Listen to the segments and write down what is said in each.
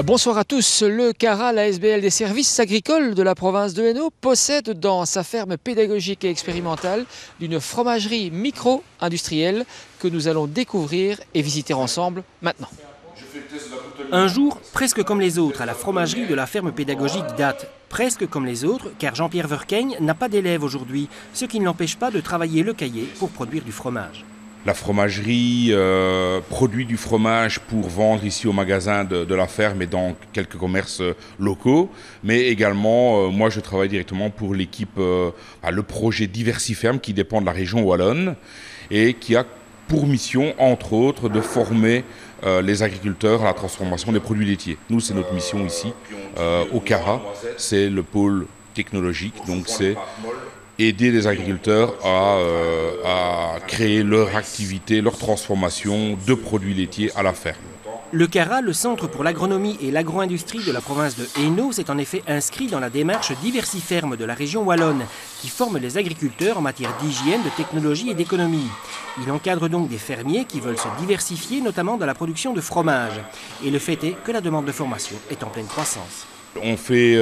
Bonsoir à tous. Le CARA, la SBL des services agricoles de la province de Hainaut, possède dans sa ferme pédagogique et expérimentale une fromagerie micro-industrielle que nous allons découvrir et visiter ensemble maintenant. Un jour, presque comme les autres, à la fromagerie de la ferme pédagogique date. Presque comme les autres, car Jean-Pierre Verkeigne n'a pas d'élèves aujourd'hui, ce qui ne l'empêche pas de travailler le cahier pour produire du fromage. La fromagerie produit du fromage pour vendre ici au magasin de la ferme et dans quelques commerces locaux. Mais également, moi je travaille directement pour l'équipe, le projet Diversiferme qui dépend de la région wallonne et qui a pour mission, entre autres, de former les agriculteurs à la transformation des produits laitiers. Nous, c'est notre mission ici au CARA, c'est le pôle technologique, donc c'est aider les agriculteurs à créer leur activité, leur transformation de produits laitiers à la ferme. Le CARA, le Centre pour l'agronomie et l'agro-industrie de la province de Hainaut, s'est en effet inscrit dans la démarche Diversiferme de la région wallonne, qui forme les agriculteurs en matière d'hygiène, de technologie et d'économie. Il encadre donc des fermiers qui veulent se diversifier, notamment dans la production de fromage. Et le fait est que la demande de formation est en pleine croissance. On fait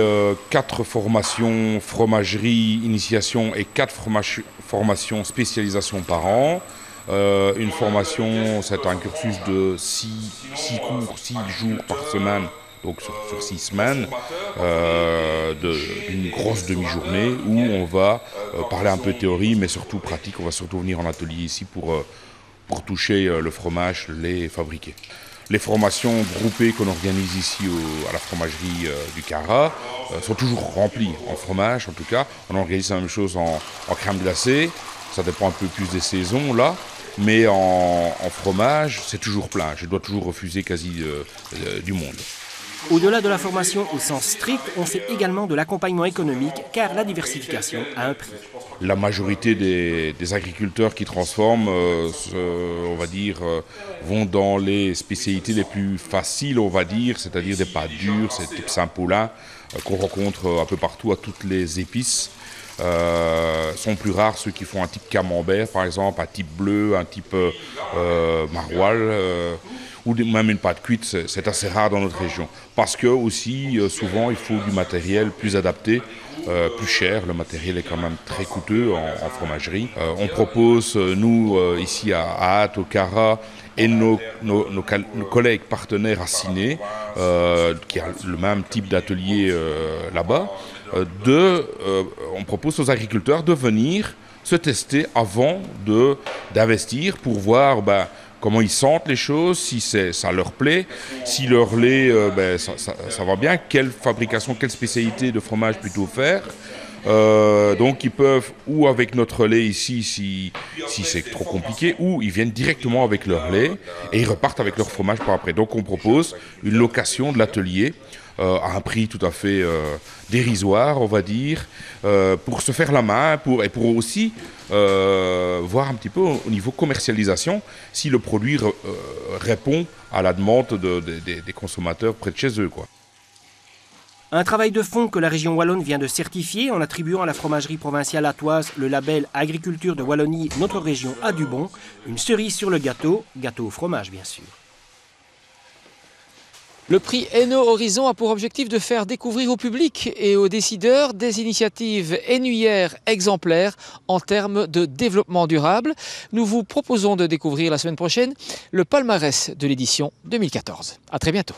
4 formations fromagerie, initiation et 4 formations spécialisation par an. Une formation, c'est un cursus de 6 cours, 6 jours par semaine, donc sur 6 semaines, d'une grosse demi-journée où on va parler un peu de théorie, mais surtout pratique. On va surtout venir en atelier ici pour toucher le fromage, le lait et fabriquer. Les formations groupées qu'on organise ici à la fromagerie du CARA sont toujours remplies en fromage, en tout cas. On organise la même chose en crème glacée, ça dépend un peu plus des saisons là, mais en fromage, c'est toujours plein. Je dois toujours refuser quasi du monde. Au-delà de la formation au sens strict, on fait également de l'accompagnement économique, car la diversification a un prix. La majorité des agriculteurs qui transforment, on va dire, vont dans les spécialités les plus faciles, on va dire, c'est-à-dire des pâtes dures, c'est type Saint-Paulin, qu'on rencontre un peu partout à toutes les épices. Sont plus rares ceux qui font un type camembert, par exemple, un type bleu, un type maroilles, ou même une pâte cuite, c'est assez rare dans notre région. Parce que aussi, souvent, il faut du matériel plus adapté, plus cher. Le matériel est quand même très coûteux en fromagerie. On propose, nous, ici à Ath, au CARA, et nos collègues partenaires à Ciné, qui a le même type d'atelier là-bas, on propose aux agriculteurs de venir se tester avant d'investir pour voir comment ils sentent les choses, si ça leur plaît, si leur lait, ça va bien, quelle fabrication, quelle spécialité de fromage plutôt faire. Donc ils peuvent, ou avec notre lait ici, si c'est trop compliqué, ou ils viennent directement avec leur lait et ils repartent avec leur fromage par après. Donc on propose une location de l'atelier à un prix tout à fait dérisoire, on va dire, pour se faire la main et pour aussi voir un petit peu au niveau commercialisation si le produit répond à la demande des consommateurs près de chez eux, quoi. Un travail de fond que la région wallonne vient de certifier en attribuant à la fromagerie provinciale attoise le label Agriculture de Wallonie, notre région a du bon, une cerise sur le gâteau au fromage bien sûr. Le prix Hainaut Horizon a pour objectif de faire découvrir au public et aux décideurs des initiatives hainouières exemplaires en termes de développement durable. Nous vous proposons de découvrir la semaine prochaine le palmarès de l'édition 2014. À très bientôt.